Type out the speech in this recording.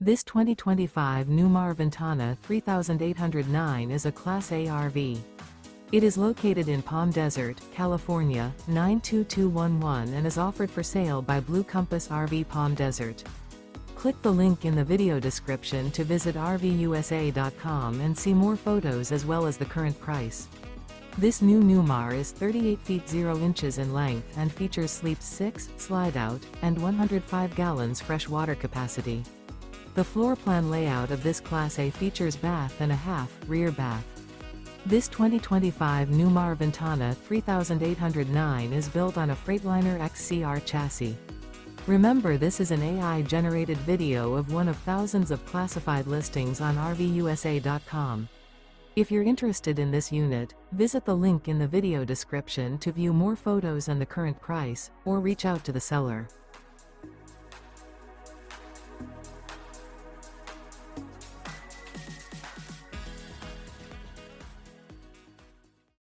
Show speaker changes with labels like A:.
A: This 2025 Newmar Ventana 3809 is a Class A RV. It is located in Palm Desert, California, 92211 and is offered for sale by Blue Compass RV Palm Desert. Click the link in the video description to visit RVUSA.com and see more photos as well as the current price. This new Newmar is 38 feet 0 inches in length and features sleep 6, slide-out, and 105 gallons fresh water capacity. The floor plan layout of this Class A features bath and a half, rear bath. This 2025 Newmar Ventana 3809 is built on a Freightliner XCR chassis. Remember, this is an AI-generated video of one of thousands of classified listings on RVUSA.com. If you're interested in this unit, visit the link in the video description to view more photos and the current price, or reach out to the seller.